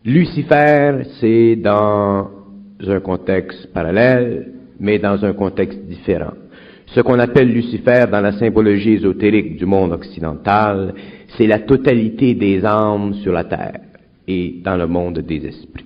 Lucifer, c'est dans un contexte parallèle, mais dans un contexte différent. Ce qu'on appelle Lucifer dans la symbologie ésotérique du monde occidental, c'est la totalité des âmes sur la terre et dans le monde des esprits.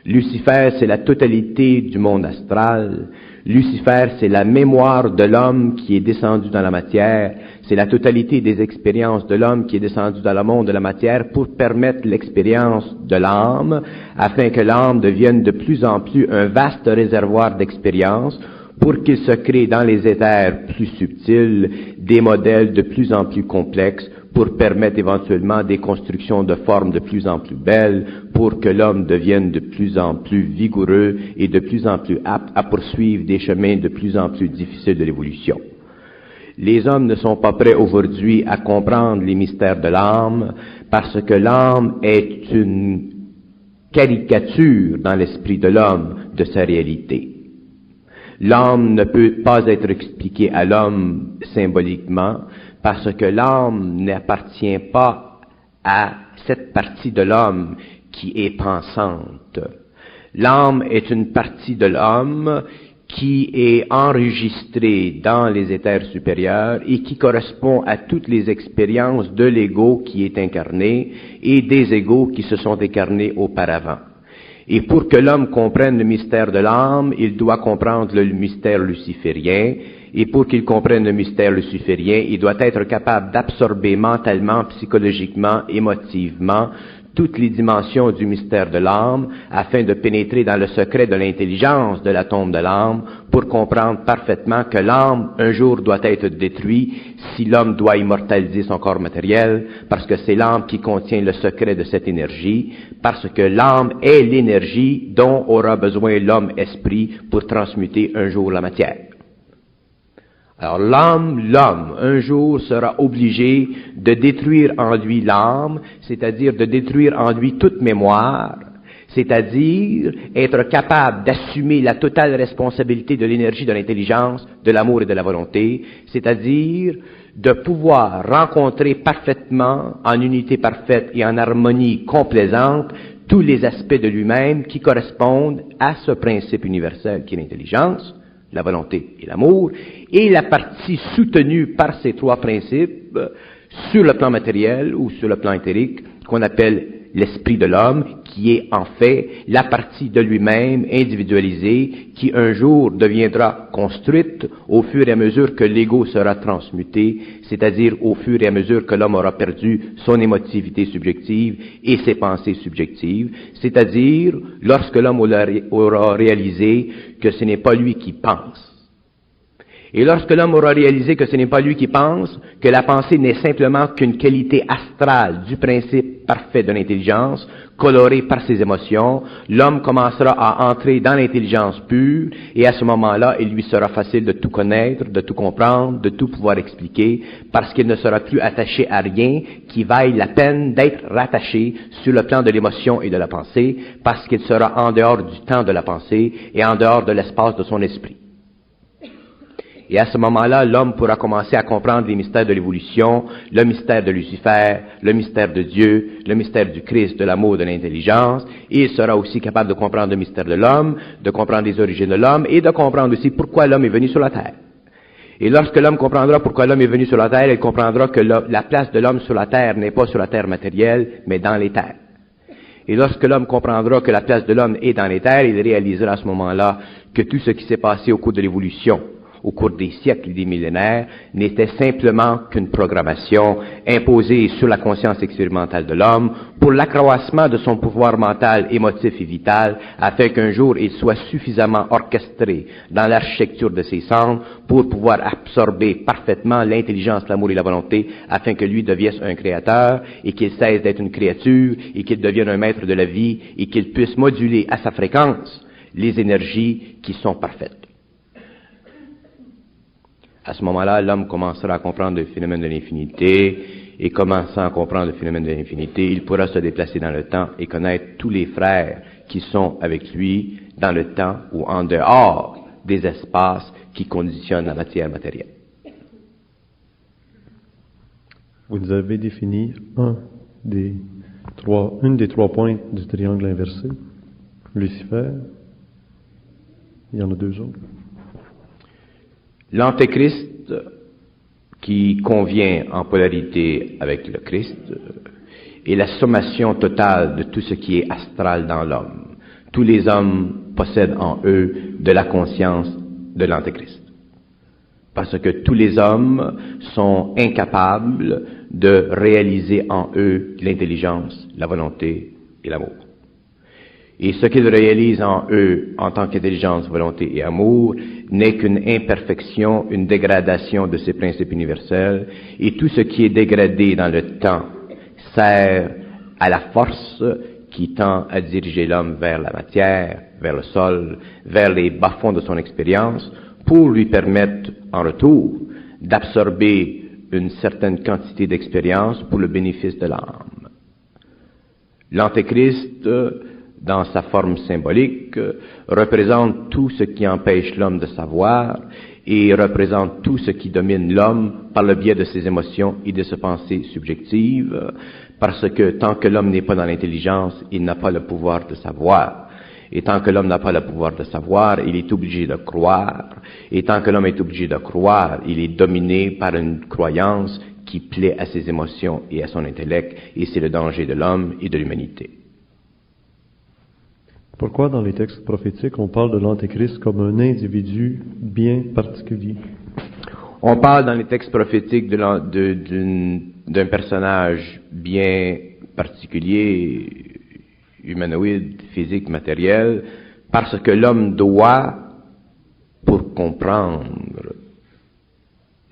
Lucifer, c'est la totalité du monde astral. Lucifer, c'est la mémoire de l'homme qui est descendu dans la matière. C'est la totalité des expériences de l'homme qui est descendu dans le monde de la matière pour permettre l'expérience de l'âme, afin que l'âme devienne de plus en plus un vaste réservoir d'expériences, pour qu'il se crée dans les éthers plus subtils des modèles de plus en plus complexes, pour permettre éventuellement des constructions de formes de plus en plus belles, pour que l'homme devienne de plus en plus vigoureux et de plus en plus apte à poursuivre des chemins de plus en plus difficiles de l'évolution. Les hommes ne sont pas prêts aujourd'hui à comprendre les mystères de l'âme, parce que l'âme est une caricature dans l'esprit de l'homme de sa réalité. L'âme ne peut pas être expliquée à l'homme symboliquement, parce que l'âme n'appartient pas à cette partie de l'homme qui est pensante. L'âme est une partie de l'homme qui est enregistrée dans les éthers supérieurs et qui correspond à toutes les expériences de l'ego qui est incarné et des égos qui se sont incarnés auparavant. Et pour que l'homme comprenne le mystère de l'âme, il doit comprendre le mystère luciférien. Et pour qu'il comprenne le mystère luciférien, il doit être capable d'absorber mentalement, psychologiquement, émotivement, toutes les dimensions du mystère de l'âme, afin de pénétrer dans le secret de l'intelligence de l'atome de l'âme, pour comprendre parfaitement que l'âme, un jour, doit être détruite si l'homme doit immortaliser son corps matériel, parce que c'est l'âme qui contient le secret de cette énergie, parce que l'âme est l'énergie dont aura besoin l'homme-esprit pour transmuter un jour la matière. Alors l'homme, un jour, sera obligé de détruire en lui l'âme, c'est-à-dire de détruire en lui toute mémoire, c'est-à-dire être capable d'assumer la totale responsabilité de l'énergie, de l'intelligence, de l'amour et de la volonté, c'est-à-dire de pouvoir rencontrer parfaitement, en unité parfaite et en harmonie complaisante, tous les aspects de lui-même qui correspondent à ce principe universel qui est l'intelligence, la volonté et l'amour, et la partie soutenue par ces trois principes sur le plan matériel ou sur le plan éthérique qu'on appelle l'esprit de l'homme, qui est en fait la partie de lui-même individualisée qui un jour deviendra construite au fur et à mesure que l'ego sera transmuté, c'est-à-dire au fur et à mesure que l'homme aura perdu son émotivité subjective et ses pensées subjectives, c'est-à-dire lorsque l'homme aura réalisé que ce n'est pas lui qui pense. Et lorsque l'homme aura réalisé que ce n'est pas lui qui pense, que la pensée n'est simplement qu'une qualité astrale du principe parfait de l'intelligence, colorée par ses émotions, l'homme commencera à entrer dans l'intelligence pure, et à ce moment-là, il lui sera facile de tout connaître, de tout comprendre, de tout pouvoir expliquer, parce qu'il ne sera plus attaché à rien qui vaille la peine d'être rattaché sur le plan de l'émotion et de la pensée, parce qu'il sera en dehors du temps de la pensée et en dehors de l'espace de son esprit. Et à ce moment-là, l'homme pourra commencer à comprendre les mystères de l'évolution, le mystère de Lucifer, le mystère de Dieu, le mystère du Christ, de l'amour, de l'intelligence, et il sera aussi capable de comprendre le mystère de l'homme, de comprendre les origines de l'homme, et de comprendre aussi pourquoi l'homme est venu sur la terre. Et lorsque l'homme comprendra pourquoi l'homme est venu sur la terre, il comprendra que la place de l'homme sur la terre n'est pas sur la terre matérielle, mais dans les terres. Et lorsque l'homme comprendra que la place de l'homme est dans les terres, il réalisera à ce moment-là que tout ce qui s'est passé au cours de l'évolution, au cours des siècles et des millénaires, n'était simplement qu'une programmation imposée sur la conscience expérimentale de l'homme pour l'accroissement de son pouvoir mental, émotif et vital, afin qu'un jour il soit suffisamment orchestré dans l'architecture de ses cendres pour pouvoir absorber parfaitement l'intelligence, l'amour et la volonté, afin que lui devienne un créateur et qu'il cesse d'être une créature et qu'il devienne un maître de la vie et qu'il puisse moduler à sa fréquence les énergies qui sont parfaites. À ce moment-là, l'homme commencera à comprendre le phénomène de l'infinité, et commençant à comprendre le phénomène de l'infinité, il pourra se déplacer dans le temps et connaître tous les frères qui sont avec lui dans le temps ou en dehors des espaces qui conditionnent la matière matérielle. Vous nous avez défini un des une des 3 pointes du triangle inversé, Lucifer. Il y en a 2 autres. L'Antéchrist, qui convient en polarité avec le Christ, est la sommation totale de tout ce qui est astral dans l'homme. Tous les hommes possèdent en eux de la conscience de l'Antéchrist. Parce que tous les hommes sont incapables de réaliser en eux l'intelligence, la volonté et l'amour. Et ce qu'ils réalisent en eux en tant qu'intelligence, volonté et amour n'est qu'une imperfection, une dégradation de ces principes universels, et tout ce qui est dégradé dans le temps sert à la force qui tend à diriger l'homme vers la matière, vers le sol, vers les bas-fonds de son expérience, pour lui permettre, en retour, d'absorber une certaine quantité d'expérience pour le bénéfice de l'âme. L'Antéchrist, dans sa forme symbolique, représente tout ce qui empêche l'homme de savoir et représente tout ce qui domine l'homme par le biais de ses émotions et de ses pensées subjectives, parce que tant que l'homme n'est pas dans l'intelligence, il n'a pas le pouvoir de savoir. Et tant que l'homme n'a pas le pouvoir de savoir, il est obligé de croire. Et tant que l'homme est obligé de croire, il est dominé par une croyance qui plaît à ses émotions et à son intellect, et c'est le danger de l'homme et de l'humanité. Pourquoi dans les textes prophétiques on parle de l'Antéchrist comme un individu bien particulier? On parle dans les textes prophétiques d'un personnage bien particulier, humanoïde, physique, matériel, parce que l'homme doit, pour comprendre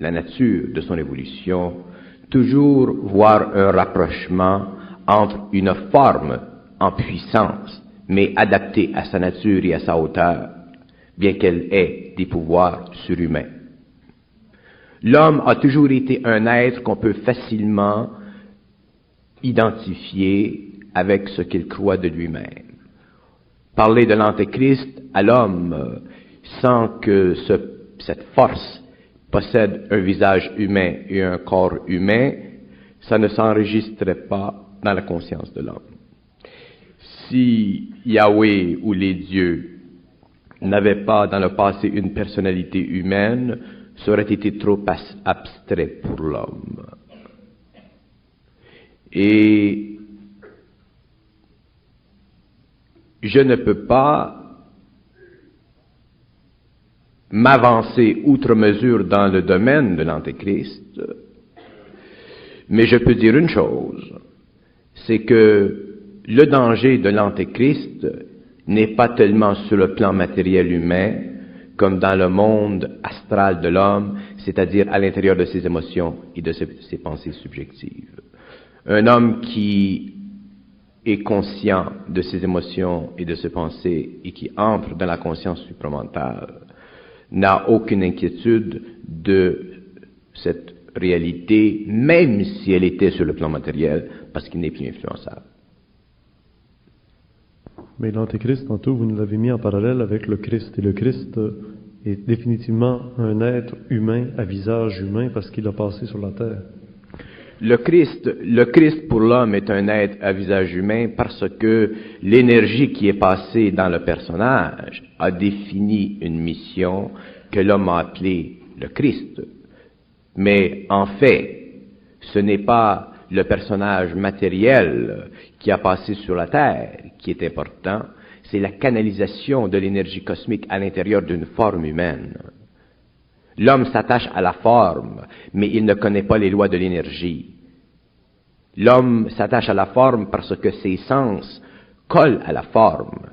la nature de son évolution, toujours voir un rapprochement entre une forme en puissance, mais adaptée à sa nature et à sa hauteur, bien qu'elle ait des pouvoirs surhumains. L'homme a toujours été un être qu'on peut facilement identifier avec ce qu'il croit de lui-même. Parler de l'Antéchrist à l'homme sans que cette force possède un visage humain et un corps humain, ça ne s'enregistrait pas dans la conscience de l'homme. Si Yahweh ou les dieux n'avaient pas dans le passé une personnalité humaine, ça aurait été trop abstrait pour l'homme. Et je ne peux pas m'avancer outre mesure dans le domaine de l'Antéchrist, mais je peux dire une chose, c'est que le danger de l'Antéchrist n'est pas tellement sur le plan matériel humain comme dans le monde astral de l'homme, c'est-à-dire à l'intérieur de ses émotions et de ses pensées subjectives. Un homme qui est conscient de ses émotions et de ses pensées et qui entre dans la conscience supramentale n'a aucune inquiétude de cette réalité, même si elle était sur le plan matériel, parce qu'il n'est plus influençable. Mais l'Antéchrist, tantôt, vous nous l'avez mis en parallèle avec le Christ. Et le Christ est définitivement un être humain à visage humain parce qu'il a passé sur la terre. Le Christ pour l'homme est un être à visage humain parce que l'énergie qui est passée dans le personnage a défini une mission que l'homme a appelée le Christ. Mais en fait, ce n'est pas le personnage matériel qui a passé sur la terre qui est important, c'est la canalisation de l'énergie cosmique à l'intérieur d'une forme humaine. L'homme s'attache à la forme, mais il ne connaît pas les lois de l'énergie. L'homme s'attache à la forme parce que ses sens collent à la forme,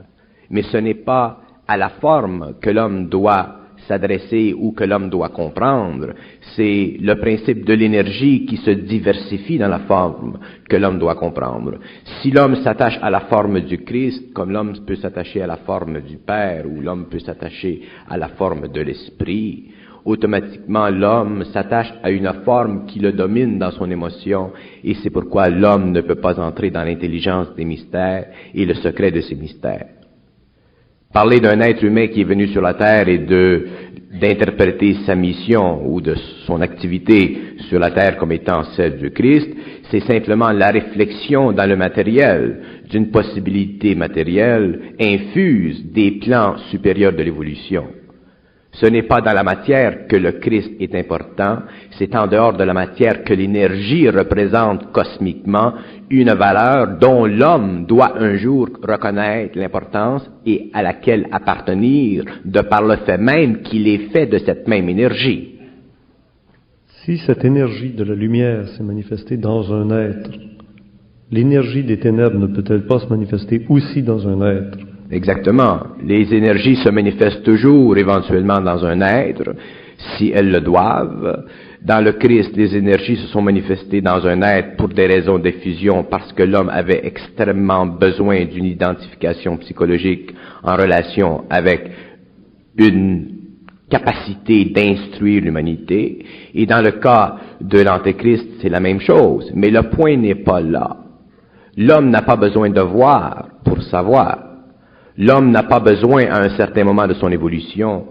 mais ce n'est pas à la forme que l'homme doit s'adresser ou que l'homme doit comprendre, c'est le principe de l'énergie qui se diversifie dans la forme que l'homme doit comprendre. Si l'homme s'attache à la forme du Christ, comme l'homme peut s'attacher à la forme du Père, ou l'homme peut s'attacher à la forme de l'Esprit, automatiquement l'homme s'attache à une forme qui le domine dans son émotion, et c'est pourquoi l'homme ne peut pas entrer dans l'intelligence des mystères et le secret de ces mystères. Parler d'un être humain qui est venu sur la terre et d'interpréter sa mission ou de son activité sur la terre comme étant celle du Christ, c'est simplement la réflexion dans le matériel d'une possibilité matérielle infuse des plans supérieurs de l'évolution. Ce n'est pas dans la matière que le Christ est important, c'est en dehors de la matière que l'énergie représente cosmiquement une valeur dont l'homme doit un jour reconnaître l'importance et à laquelle appartenir de par le fait même qu'il est fait de cette même énergie. Si cette énergie de la lumière s'est manifestée dans un être, l'énergie des ténèbres ne peut-elle pas se manifester aussi dans un être? Exactement. Les énergies se manifestent toujours éventuellement dans un être, si elles le doivent. Dans le Christ, les énergies se sont manifestées dans un être pour des raisons d'effusion, parce que l'homme avait extrêmement besoin d'une identification psychologique en relation avec une capacité d'instruire l'humanité. Et dans le cas de l'Antéchrist, c'est la même chose. Mais le point n'est pas là. L'homme n'a pas besoin de voir pour savoir. L'homme n'a pas besoin, à un certain moment de son évolution,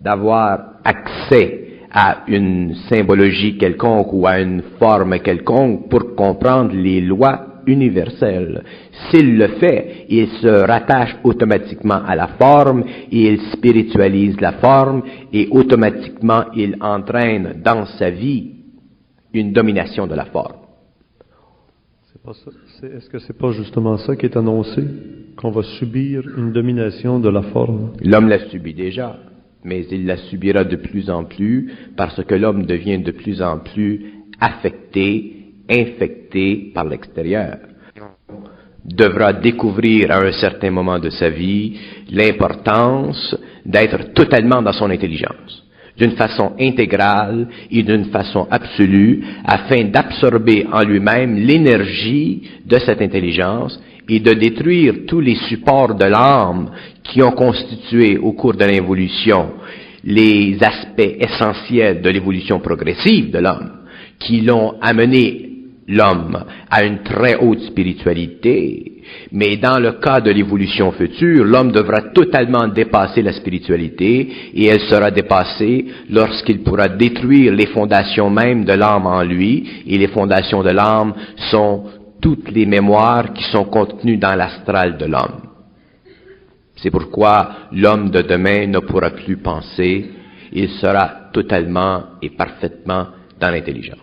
d'avoir accès à une symbologie quelconque ou à une forme quelconque pour comprendre les lois universelles. S'il le fait, il se rattache automatiquement à la forme et il spiritualise la forme et automatiquement il entraîne dans sa vie une domination de la forme. Est-ce que c'est pas justement ça qui est annoncé? Qu'on va subir une domination de la forme? L'homme l'a subi déjà, mais il la subira de plus en plus parce que l'homme devient de plus en plus affecté, infecté par l'extérieur. Devra découvrir à un certain moment de sa vie l'importance d'être totalement dans son intelligence, d'une façon intégrale et d'une façon absolue, afin d'absorber en lui-même l'énergie de cette intelligence et de détruire tous les supports de l'âme qui ont constitué au cours de l'évolution les aspects essentiels de l'évolution progressive de l'homme, qui l'ont amené l'homme à une très haute spiritualité. Mais dans le cas de l'évolution future, l'homme devra totalement dépasser la spiritualité et elle sera dépassée lorsqu'il pourra détruire les fondations même de l'âme en lui, et les fondations de l'âme sont toutes les mémoires qui sont contenues dans l'astral de l'homme. C'est pourquoi l'homme de demain ne pourra plus penser, il sera totalement et parfaitement dans l'intelligence.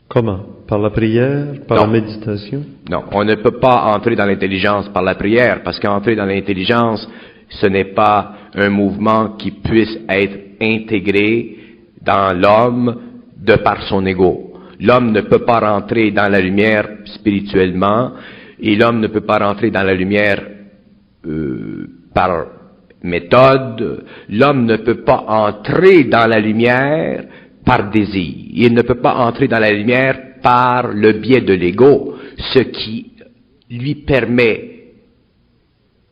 Comment? Par la prière? Par la méditation? Non, on ne peut pas entrer dans l'intelligence par la prière, parce qu'entrer dans l'intelligence, ce n'est pas un mouvement qui puisse être intégré dans l'homme de par son ego. L'homme ne peut pas rentrer dans la lumière spirituellement, et l'homme ne peut pas rentrer dans la lumière par méthode. L'homme ne peut pas entrer dans la lumière par désir. Il ne peut pas entrer dans la lumière par le biais de l'ego, ce qui lui permet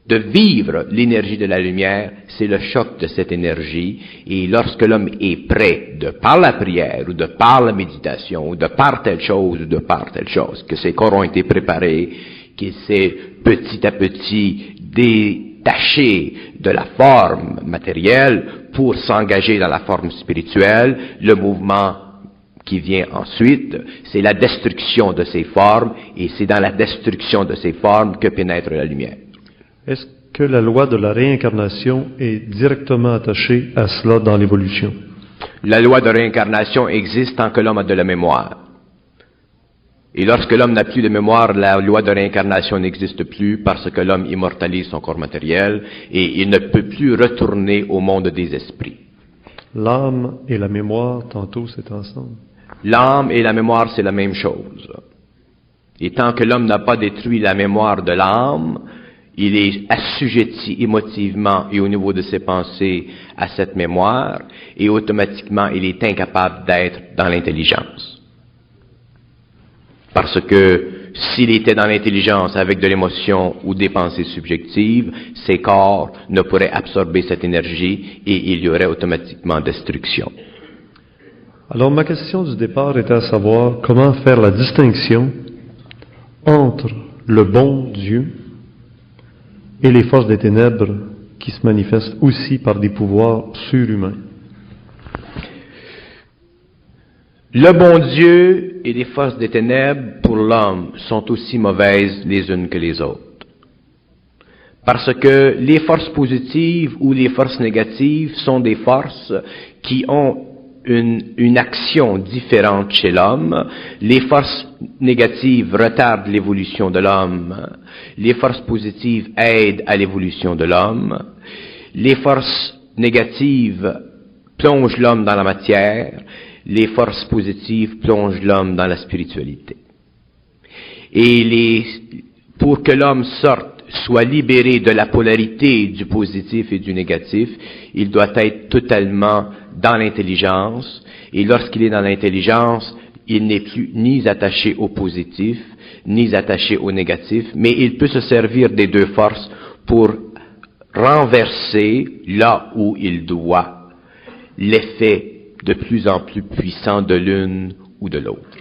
de vivre l'énergie de la lumière, c'est le choc de cette énergie. Et lorsque l'homme est prêt, de par la prière, ou de par la méditation, ou de par telle chose, ou de par telle chose, que ses corps ont été préparés, qu'il s'est petit à petit détaché de la forme matérielle pour s'engager dans la forme spirituelle, le mouvement qui vient ensuite, c'est la destruction de ces formes, et c'est dans la destruction de ces formes que pénètre la lumière. Est-ce que la loi de la réincarnation est directement attachée à cela dans l'évolution? La loi de réincarnation existe tant que l'homme a de la mémoire. Et lorsque l'homme n'a plus de mémoire, la loi de réincarnation n'existe plus parce que l'homme immortalise son corps matériel et il ne peut plus retourner au monde des esprits. L'âme et la mémoire, tantôt, c'est ensemble. L'âme et la mémoire, c'est la même chose. Et tant que l'homme n'a pas détruit la mémoire de l'âme, il est assujetti émotivement et au niveau de ses pensées à cette mémoire, et automatiquement il est incapable d'être dans l'intelligence. Parce que s'il était dans l'intelligence avec de l'émotion ou des pensées subjectives, ses corps ne pourraient absorber cette énergie et il y aurait automatiquement destruction. Alors ma question du départ était à savoir comment faire la distinction entre le bon Dieu et les forces des ténèbres qui se manifestent aussi par des pouvoirs surhumains. Le bon Dieu et les forces des ténèbres pour l'homme sont aussi mauvaises les unes que les autres. Parce que les forces positives ou les forces négatives sont des forces qui ont une action différente chez l'homme. Les forces négatives retardent l'évolution de l'homme. Les forces positives aident à l'évolution de l'homme. Les forces négatives plongent l'homme dans la matière. Les forces positives plongent l'homme dans la spiritualité. Et pour que l'homme soit libéré de la polarité du positif et du négatif, il doit être totalement dans l'intelligence, et lorsqu'il est dans l'intelligence, il n'est plus ni attaché au positif, ni attaché au négatif, mais il peut se servir des deux forces pour renverser là où il doit l'effet de plus en plus puissant de l'une ou de l'autre.